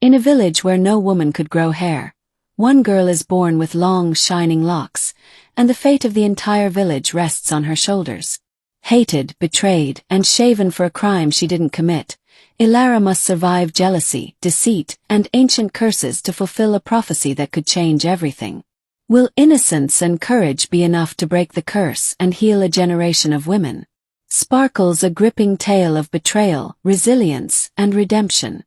In a village where no woman could grow hair, one girl is born with long, shining locks, and the fate of the entire village rests on her shoulders. Hated, betrayed, and shaven for a crime she didn't commit, Elara must survive jealousy, deceit, and ancient curses to fulfill a prophecy that could change everything. Will innocence and courage be enough to break the curse and heal a generation of women? Sparkles a gripping tale of betrayal, resilience, and redemption.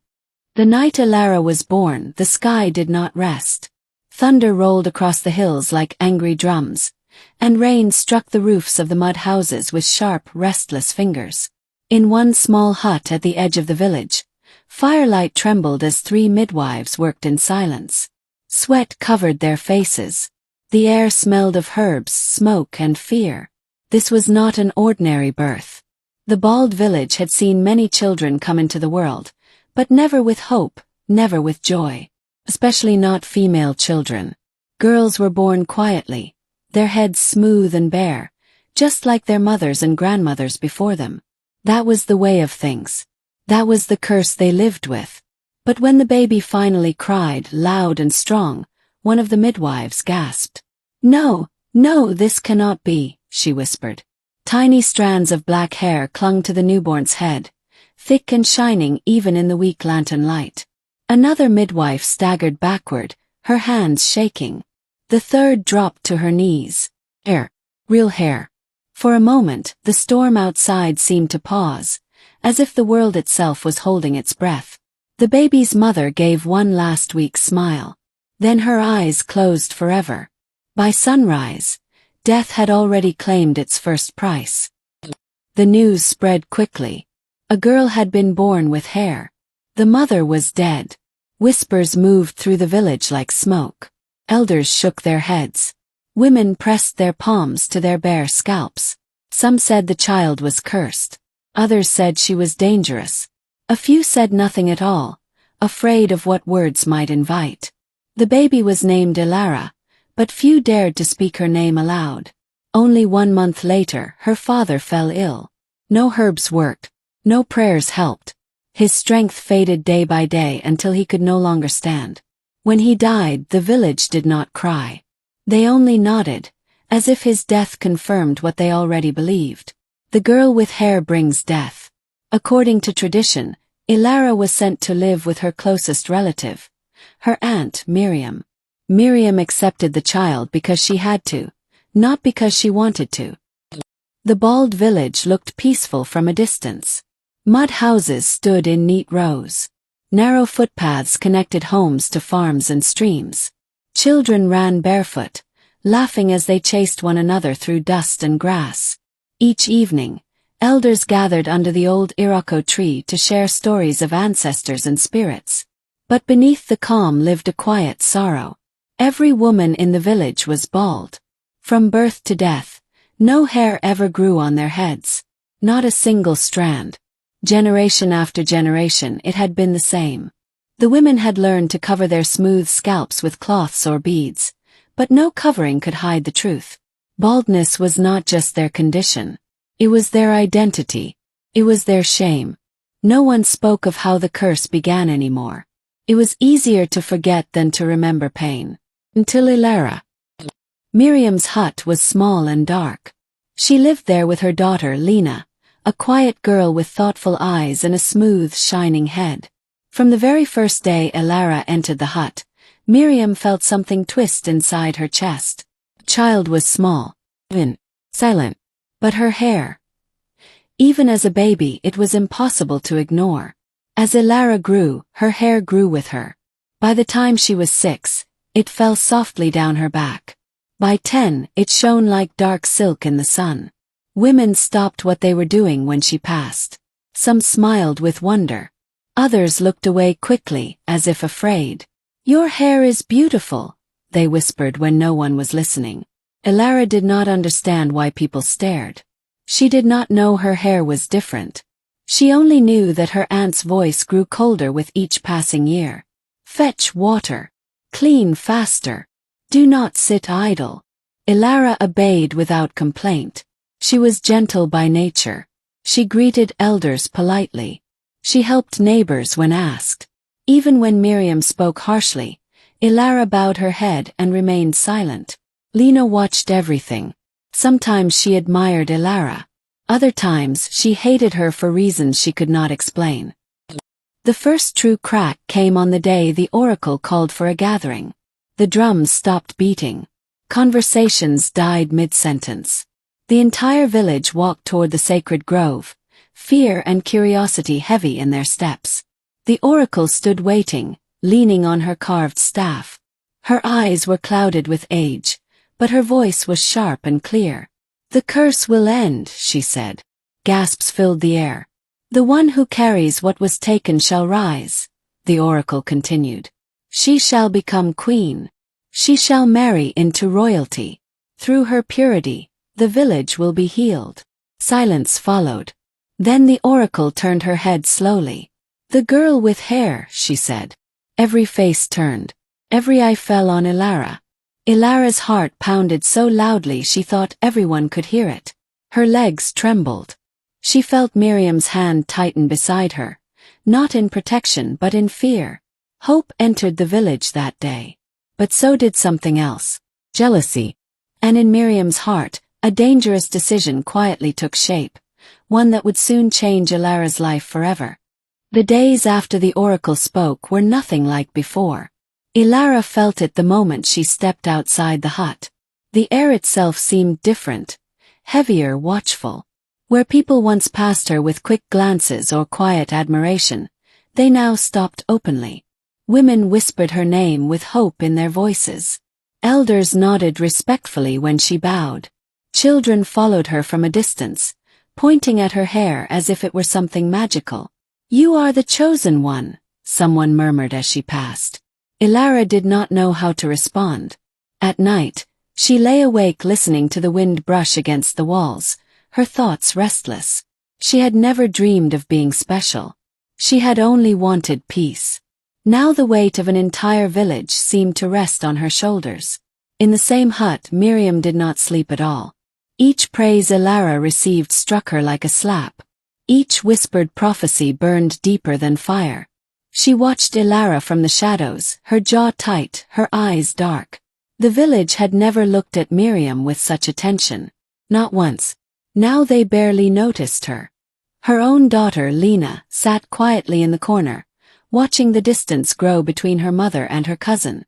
The night Elara was born, the sky did not rest. Thunder rolled across the hills like angry drums, and rain struck the roofs of the mud houses with sharp, restless fingers. In one small hut at the edge of the village, firelight trembled as 3 midwives worked in silence. Sweat covered their faces. The air smelled of herbs, smoke, and fear. This was not an ordinary birth. The bald village had seen many children come into the world, but never with hope, never with joy. Especially not female children. Girls were born quietly, their heads smooth and bare, just like their mothers and grandmothers before them. That was the way of things. That was the curse they lived with. But when the baby finally cried, loud and strong, one of the midwives gasped. "No, no, this cannot be," she whispered. Tiny strands of black hair clung to the newborn's head, thick and shining even in the weak lantern light. Another midwife staggered backward, her hands shaking. The third dropped to her knees. Hair. Real hair. For a moment, the storm outside seemed to pause, as if the world itself was holding its breath. The baby's mother gave one last weak smile. Then her eyes closed forever. By sunrise, death had already claimed its first price. The news spread quickly. A girl had been born with hair. The mother was dead. Whispers moved through the village like smoke. Elders shook their heads. Women pressed their palms to their bare scalps. Some said the child was cursed. Others said she was dangerous. A few said nothing at all, afraid of what words might invite. The baby was named Elara, but few dared to speak her name aloud. Only 1 month later, her father fell ill. No herbs worked. No prayers helped. His strength faded day by day until he could no longer stand. When he died, the village did not cry. They only nodded, as if his death confirmed what they already believed. The girl with hair brings death. According to tradition, Elara was sent to live with her closest relative, her aunt Miriam. Miriam accepted the child because she had to, not because she wanted to. The bald village looked peaceful from a distance. Mud houses stood in neat rows. Narrow footpaths connected homes to farms and streams. Children ran barefoot, laughing as they chased one another through dust and grass. Each evening, elders gathered under the old Iroko tree to share stories of ancestors and spirits. But beneath the calm lived a quiet sorrow. Every woman in the village was bald. From birth to death, no hair ever grew on their heads. Not a single strand. Generation after generation it had been the same. The women had learned to cover their smooth scalps with cloths or beads, but no covering could hide the truth. Baldness was not just their condition. It was their identity. It was their shame. No one spoke of how the curse began anymore. It was easier to forget than to remember pain. Until Elara. Miriam's hut was small and dark. She lived there with her daughter Lena, a quiet girl with thoughtful eyes and a smooth, shining head. From the very first day Elara entered the hut, Miriam felt something twist inside her chest. The child was small, thin, silent, but her hair. Even as a baby, it was impossible to ignore. As Elara grew, her hair grew with her. By the time she was 6, it fell softly down her back. By 10, it shone like dark silk in the sun. Women stopped what they were doing when she passed. Some smiled with wonder. Others looked away quickly, as if afraid. "Your hair is beautiful," they whispered when no one was listening. Elara did not understand why people stared. She did not know her hair was different. She only knew that her aunt's voice grew colder with each passing year. "Fetch water. Clean faster. Do not sit idle." Elara obeyed without complaint. She was gentle by nature. She greeted elders politely. She helped neighbors when asked. Even when Miriam spoke harshly, Elara bowed her head and remained silent. Lena watched everything. Sometimes she admired Elara. Other times she hated her for reasons she could not explain. The first true crack came on the day the oracle called for a gathering. The drums stopped beating. Conversations died mid-sentence. The entire village walked toward the sacred grove, fear and curiosity heavy in their steps. The oracle stood waiting, leaning on her carved staff. Her eyes were clouded with age, but her voice was sharp and clear. "The curse will end," she said. Gasps filled the air. "The one who carries what was taken shall rise," the oracle continued. "She shall become queen. She shall marry into royalty. Through her purity, the village will be healed." Silence followed. Then the oracle turned her head slowly. "The girl with hair," she said. Every face turned. Every eye fell on Elara. Elara's heart pounded so loudly she thought everyone could hear it. Her legs trembled. She felt Miriam's hand tighten beside her, not in protection but in fear. Hope entered the village that day. But so did something else. Jealousy. And in Miriam's heart, a dangerous decision quietly took shape, one that would soon change Elara's life forever. The days after the oracle spoke were nothing like before. Elara felt it the moment she stepped outside the hut. The air itself seemed different, heavier, watchful. Where people once passed her with quick glances or quiet admiration, they now stopped openly. Women whispered her name with hope in their voices. Elders nodded respectfully when she bowed. Children followed her from a distance, pointing at her hair as if it were something magical. "You are the chosen one," someone murmured as she passed. Elara did not know how to respond. At night, she lay awake listening to the wind brush against the walls, her thoughts restless. She had never dreamed of being special. She had only wanted peace. Now the weight of an entire village seemed to rest on her shoulders. In the same hut, Miriam did not sleep at all. Each praise Elara received struck her like a slap. Each whispered prophecy burned deeper than fire. She watched Elara from the shadows, her jaw tight, her eyes dark. The village had never looked at Miriam with such attention. Not once. Now they barely noticed her. Her own daughter, Lena, sat quietly in the corner, watching the distance grow between her mother and her cousin.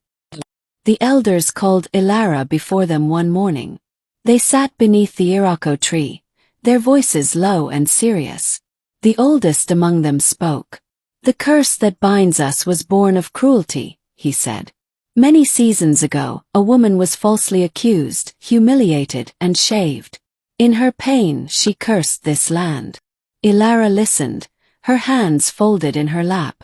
The elders called Elara before them one morning. They sat beneath the iroko tree, their voices low and serious. The oldest among them spoke. "The curse that binds us was born of cruelty," he said. "Many seasons ago, a woman was falsely accused, humiliated, and shaved. In her pain, she cursed this land." Elara listened, her hands folded in her lap.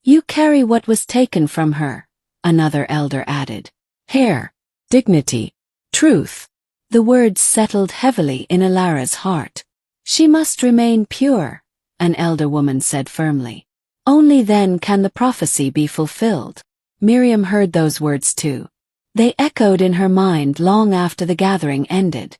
"You carry what was taken from her," another elder added. "Hair, dignity, truth." The words settled heavily in Elara's heart. "She must remain pure," an elder woman said firmly. "Only then can the prophecy be fulfilled." Miriam heard those words too. They echoed in her mind long after the gathering ended.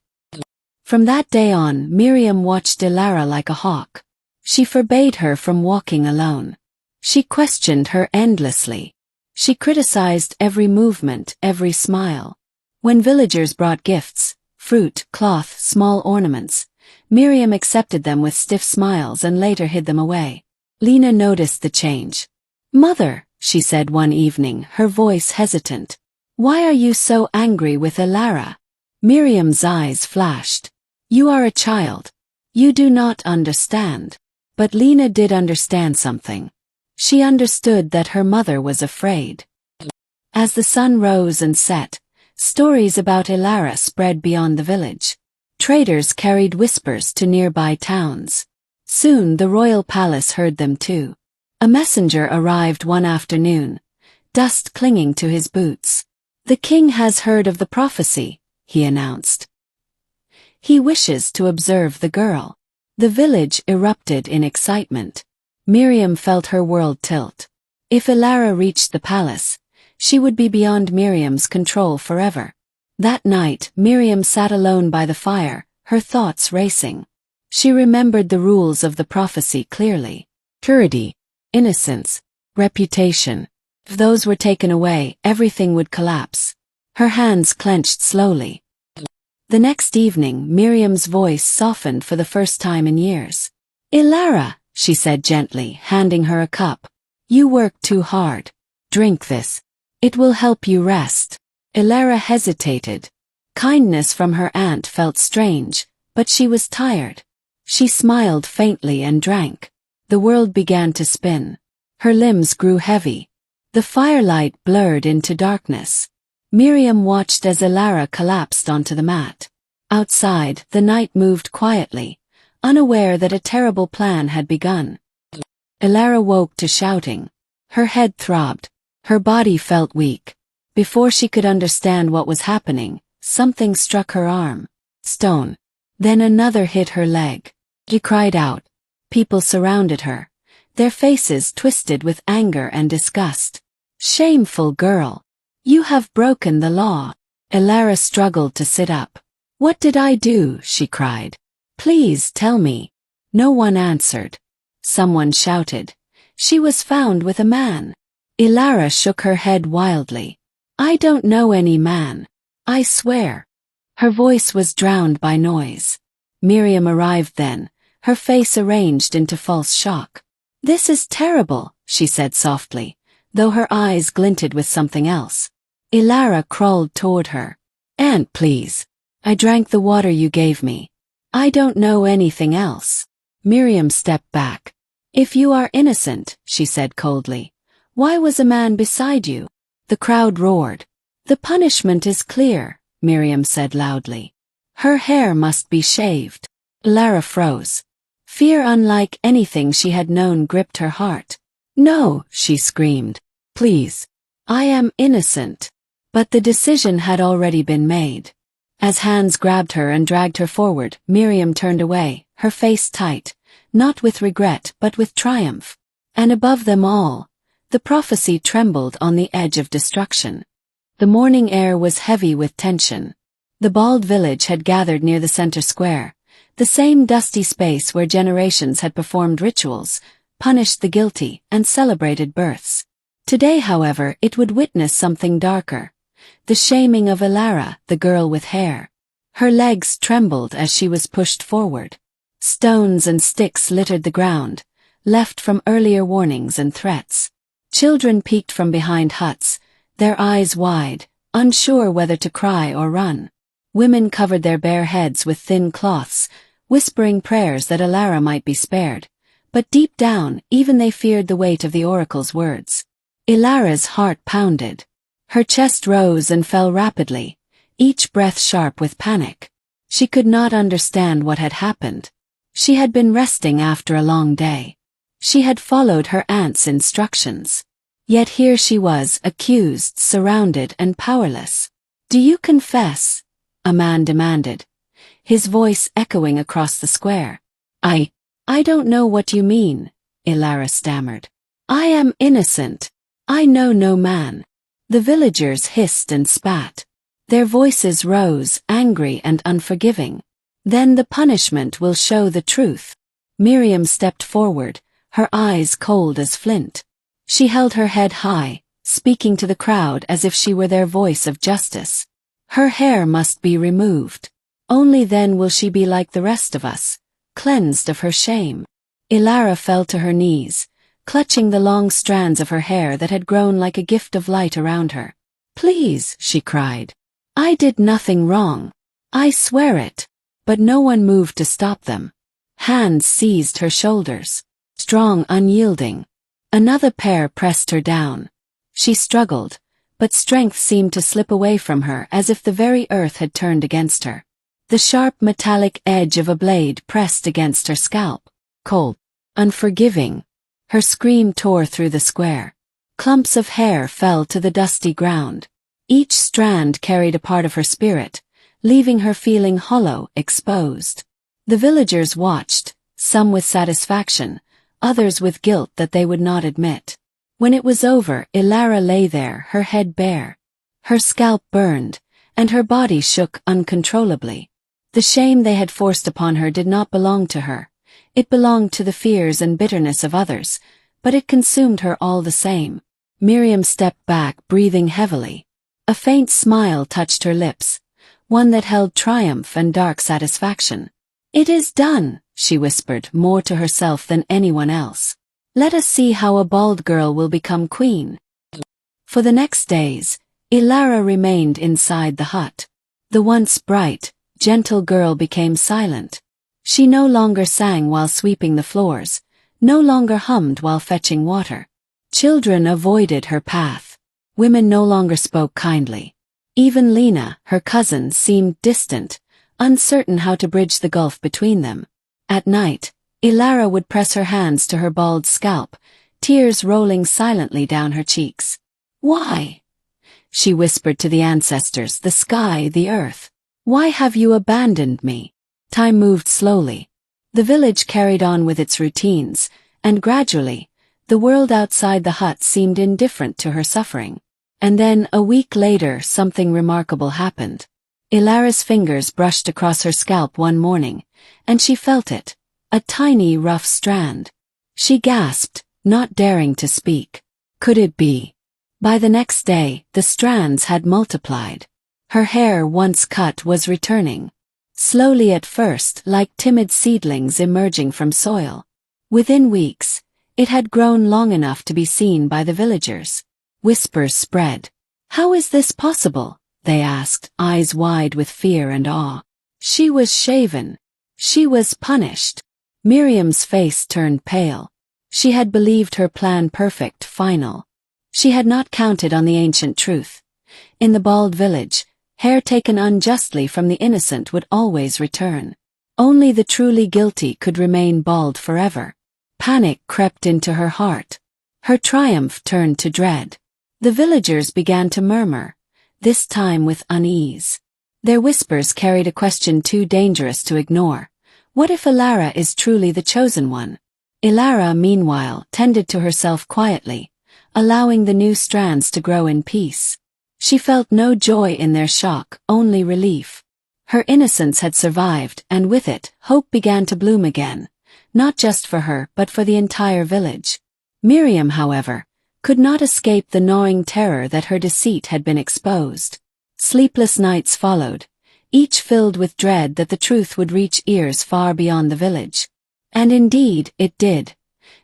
From that day on, Miriam watched Elara like a hawk. She forbade her from walking alone. She questioned her endlessly. She criticized every movement, every smile. When villagers brought gifts, fruit, cloth, small ornaments, Miriam accepted them with stiff smiles and later hid them away. Lena noticed the change. "Mother," she said one evening, her voice hesitant, "why are you so angry with Elara?" Miriam's eyes flashed. "You are a child. You do not understand." But Lena did understand something. She understood that her mother was afraid. As the sun rose and set, stories about Elara spread beyond the village. Traders carried whispers to nearby towns. Soon the royal palace heard them too. A messenger arrived one afternoon, dust clinging to his boots. "The king has heard of the prophecy," he announced. "He wishes to observe the girl." The village erupted in excitement. Miriam felt her world tilt. If Elara reached the palace, she would be beyond Miriam's control forever. That night, Miriam sat alone by the fire, her thoughts racing. She remembered the rules of the prophecy clearly. Purity, innocence, reputation. If those were taken away, everything would collapse. Her hands clenched slowly. The next evening, Miriam's voice softened for the first time in years. "Elara," she said gently, handing her a cup. "You worked too hard. Drink this. It will help you rest." Elara hesitated. Kindness from her aunt felt strange, but she was tired. She smiled faintly and drank. The world began to spin. Her limbs grew heavy. The firelight blurred into darkness. Miriam watched as Elara collapsed onto the mat. Outside, the night moved quietly, unaware that a terrible plan had begun. Elara woke to shouting. Her head throbbed. Her body felt weak. Before she could understand what was happening, something struck her arm. Stone. Then another hit her leg. She cried out. People surrounded her, their faces twisted with anger and disgust. "Shameful girl! You have broken the law." Elara struggled to sit up. "What did I do?" she cried. "Please tell me." No one answered. Someone shouted. "She was found with a man." Elara shook her head wildly. "I don't know any man. I swear." Her voice was drowned by noise. Miriam arrived then, her face arranged into false shock. "This is terrible," she said softly, though her eyes glinted with something else. Elara crawled toward her. "Aunt, please. I drank the water you gave me. I don't know anything else." Miriam stepped back. "If you are innocent," she said coldly, "why was a man beside you?" The crowd roared. "The punishment is clear," Miriam said loudly. "Her hair must be shaved." Elara froze. Fear unlike anything she had known gripped her heart. "No," she screamed. "Please. I am innocent." But the decision had already been made. As hands grabbed her and dragged her forward, Miriam turned away, her face tight, not with regret but with triumph. And above them all, the prophecy trembled on the edge of destruction. The morning air was heavy with tension. The bald village had gathered near the center square, the same dusty space where generations had performed rituals, punished the guilty, and celebrated births. Today, however, it would witness something darker. The shaming of Elara, the girl with hair. Her legs trembled as she was pushed forward. Stones and sticks littered the ground, left from earlier warnings and threats. Children peeked from behind huts, their eyes wide, unsure whether to cry or run. Women covered their bare heads with thin cloths, whispering prayers that Elara might be spared. But deep down, even they feared the weight of the oracle's words. Elara's heart pounded. Her chest rose and fell rapidly, each breath sharp with panic. She could not understand what had happened. She had been resting after a long day. She had followed her aunt's instructions. Yet here she was, accused, surrounded, and powerless. "Do you confess?" a man demanded, his voice echoing across the square. I don't know what you mean," Elara stammered. "I am innocent. I know no man." The villagers hissed and spat. Their voices rose, angry and unforgiving. "Then the punishment will show the truth." Miriam stepped forward, her eyes cold as flint. She held her head high, speaking to the crowd as if she were their voice of justice. "Her hair must be removed. Only then will she be like the rest of us, cleansed of her shame." Elara fell to her knees, clutching the long strands of her hair that had grown like a gift of light around her. "Please," she cried. "I did nothing wrong. I swear it." But no one moved to stop them. Hands seized her shoulders, strong, unyielding. Another pair pressed her down. She struggled, but strength seemed to slip away from her as if the very earth had turned against her. The sharp metallic edge of a blade pressed against her scalp, cold, unforgiving. Her scream tore through the square. Clumps of hair fell to the dusty ground. Each strand carried a part of her spirit, leaving her feeling hollow, exposed. The villagers watched, some with satisfaction, others with guilt that they would not admit. When it was over, Elara lay there, her head bare. Her scalp burned, and her body shook uncontrollably. The shame they had forced upon her did not belong to her. It belonged to the fears and bitterness of others, but it consumed her all the same. Miriam stepped back, breathing heavily. A faint smile touched her lips, one that held triumph and dark satisfaction. "It is done," she whispered, more to herself than anyone else. "Let us see how a bald girl will become queen." For the next days, Elara remained inside the hut. The once bright, gentle girl became silent. She no longer sang while sweeping the floors, no longer hummed while fetching water. Children avoided her path. Women no longer spoke kindly. Even Lena, her cousin, seemed distant, uncertain how to bridge the gulf between them. At night, Elara would press her hands to her bald scalp, tears rolling silently down her cheeks. "Why?" she whispered to the ancestors, the sky, the earth. "Why have you abandoned me?" Time moved slowly. The village carried on with its routines, and gradually, the world outside the hut seemed indifferent to her suffering. And then, a week later, something remarkable happened. Elara's fingers brushed across her scalp one morning, and she felt it, a tiny, rough strand. She gasped, not daring to speak. Could it be? By the next day, the strands had multiplied. Her hair, once cut, was returning. Slowly at first, like timid seedlings emerging from soil. Within weeks, it had grown long enough to be seen by the villagers. Whispers spread. "How is this possible?" they asked, eyes wide with fear and awe. "She was shaven. She was punished." Miriam's face turned pale. She had believed her plan perfect, final. She had not counted on the ancient truth. In the bald village, hair taken unjustly from the innocent would always return. Only the truly guilty could remain bald forever. Panic crept into her heart. Her triumph turned to dread. The villagers began to murmur, this time with unease. Their whispers carried a question too dangerous to ignore. What if Elara is truly the chosen one? Elara, meanwhile, tended to herself quietly, allowing the new strands to grow in peace. She felt no joy in their shock, only relief. Her innocence had survived, and with it, hope began to bloom again, not just for her but for the entire village. Miriam, however, could not escape the gnawing terror that her deceit had been exposed. Sleepless nights followed, each filled with dread that the truth would reach ears far beyond the village. And indeed, it did.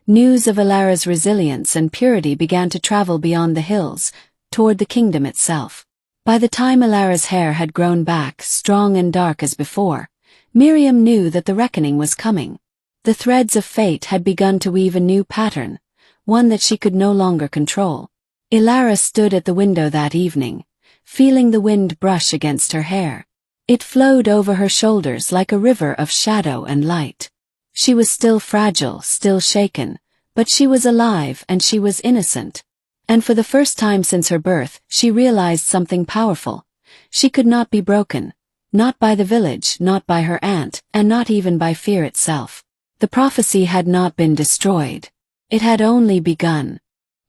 News of Elara's resilience and purity began to travel beyond the hills, toward the kingdom itself. By the time Elara's hair had grown back, strong and dark as before, Miriam knew that the reckoning was coming. The threads of fate had begun to weave a new pattern, one that she could no longer control. Elara stood at the window that evening, feeling the wind brush against her hair. It flowed over her shoulders like a river of shadow and light. She was still fragile, still shaken, but she was alive and she was innocent. And for the first time since her birth, she realized something powerful. She could not be broken, not by the village, not by her aunt, and not even by fear itself. The prophecy had not been destroyed. It had only begun.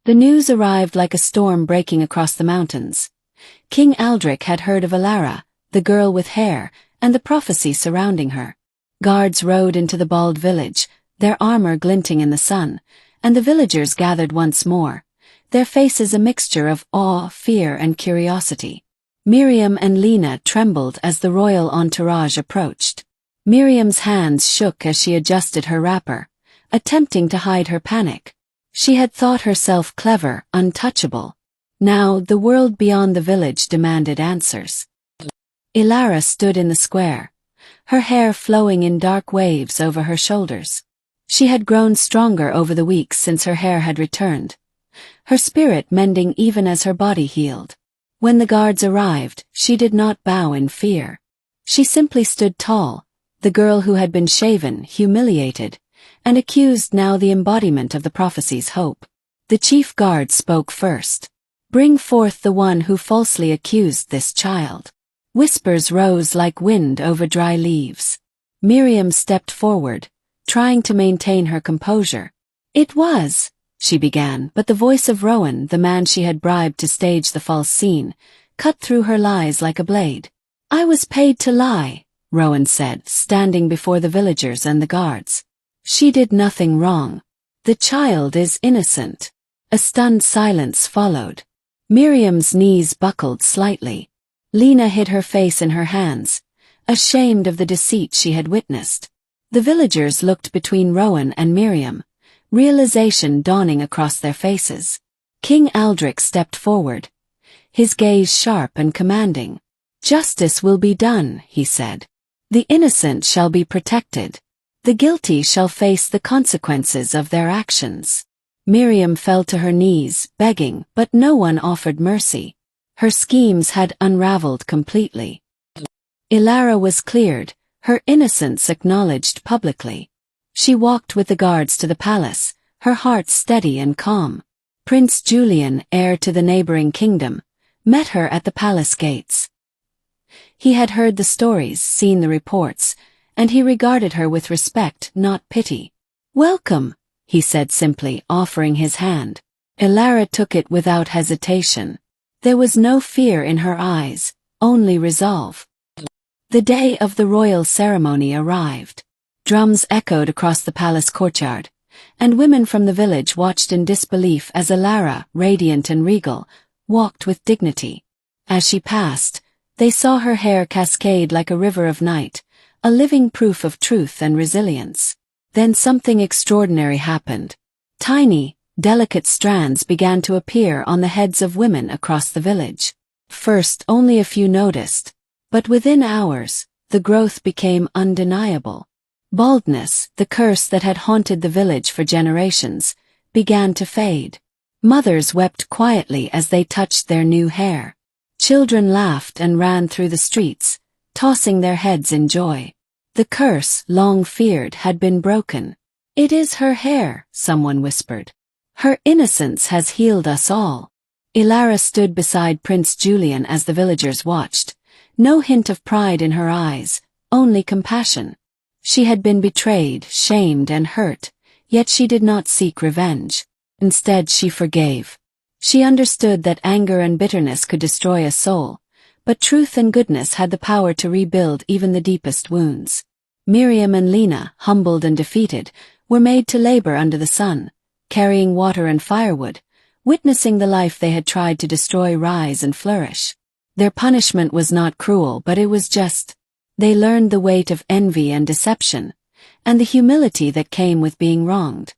The news arrived like a storm breaking across the mountains. King Aldrich had heard of Elara, the girl with hair, and the prophecy surrounding her. Guards rode into the bald village, their armor glinting in the sun, and the villagers gathered once more, their faces a mixture of awe, fear, and curiosity. Miriam and Lena trembled as the royal entourage approached. Miriam's hands shook as she adjusted her wrapper, attempting to hide her panic. She had thought herself clever, untouchable. Now, the world beyond the village demanded answers. Elara stood in the square, her hair flowing in dark waves over her shoulders. She had grown stronger over the weeks since her hair had returned, her spirit mending even as her body healed. When the guards arrived, she did not bow in fear. She simply stood tall, the girl who had been shaven, humiliated, and accused, now the embodiment of the prophecy's hope. The chief guard spoke first. "Bring forth the one who falsely accused this child." Whispers rose like wind over dry leaves. Miriam stepped forward, trying to maintain her composure. "It was," she began, but the voice of Rowan, the man she had bribed to stage the false scene, cut through her lies like a blade. "I was paid to lie," Rowan said, standing before the villagers and the guards. "She did nothing wrong." The child is innocent. A stunned silence followed. Miriam's knees buckled slightly. Lena hid her face in her hands, ashamed of the deceit she had witnessed. The villagers looked between Rowan and Miriam, realization dawning across their faces. King Aldrich stepped forward, his gaze sharp and commanding. "Justice will be done," he said. "The innocent shall be protected. The guilty shall face the consequences of their actions." Miriam fell to her knees, begging, but no one offered mercy. Her schemes had unraveled completely. Elara was cleared, her innocence acknowledged publicly. She walked with the guards to the palace, her heart steady and calm. Prince Julian, heir to the neighboring kingdom, met her at the palace gates. He had heard the stories, seen the reports, and he regarded her with respect, not pity. "Welcome," he said simply, offering his hand. Elara took it without hesitation. There was no fear in her eyes, only resolve. The day of the royal ceremony arrived. Drums echoed across the palace courtyard, and women from the village watched in disbelief as Elara, radiant and regal, walked with dignity. As she passed, they saw her hair cascade like a river of night, a living proof of truth and resilience. Then something extraordinary happened. Tiny, delicate strands began to appear on the heads of women across the village. First, only a few noticed, but within hours, the growth became undeniable. Baldness, the curse that had haunted the village for generations, began to fade. Mothers wept quietly as they touched their new hair. Children laughed and ran through the streets, tossing their heads in joy. The curse, long feared, had been broken. "It is her hair," someone whispered. "Her innocence has healed us all." Elara stood beside Prince Julian as the villagers watched, no hint of pride in her eyes, only compassion. She had been betrayed, shamed and hurt, yet she did not seek revenge. Instead she forgave. She understood that anger and bitterness could destroy a soul, but truth and goodness had the power to rebuild even the deepest wounds. Miriam and Lena, humbled and defeated, were made to labor under the sun, carrying water and firewood, witnessing the life they had tried to destroy rise and flourish. Their punishment was not cruel, but it was just. They learned the weight of envy and deception, and the humility that came with being wronged.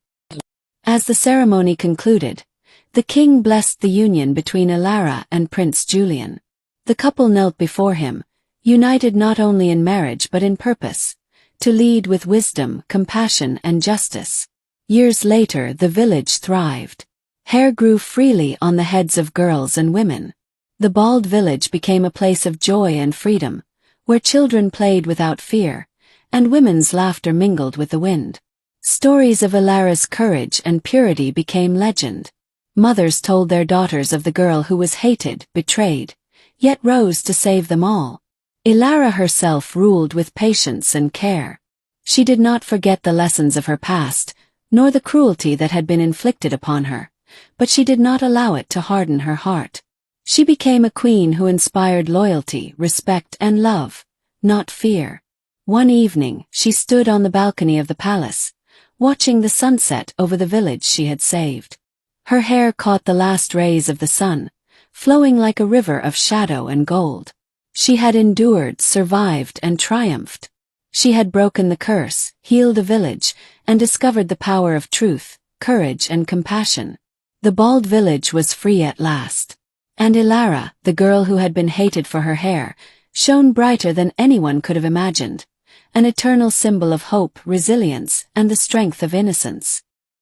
As the ceremony concluded, the king blessed the union between Elara and Prince Julian. The couple knelt before him, united not only in marriage but in purpose, to lead with wisdom, compassion and justice. Years later the village thrived. Hair grew freely on the heads of girls and women. The bald village became a place of joy and freedom, where children played without fear, and women's laughter mingled with the wind. Stories of Elara's courage and purity became legend. Mothers told their daughters of the girl who was hated, betrayed, yet rose to save them all. Elara herself ruled with patience and care. She did not forget the lessons of her past, nor the cruelty that had been inflicted upon her, but she did not allow it to harden her heart. She became a queen who inspired loyalty, respect and love, not fear. One evening, she stood on the balcony of the palace, watching the sunset over the village she had saved. Her hair caught the last rays of the sun, flowing like a river of shadow and gold. She had endured, survived and triumphed. She had broken the curse, healed a village, and discovered the power of truth, courage and compassion. The bald village was free at last. And Elara, the girl who had been hated for her hair, shone brighter than anyone could have imagined, an eternal symbol of hope, resilience, and the strength of innocence.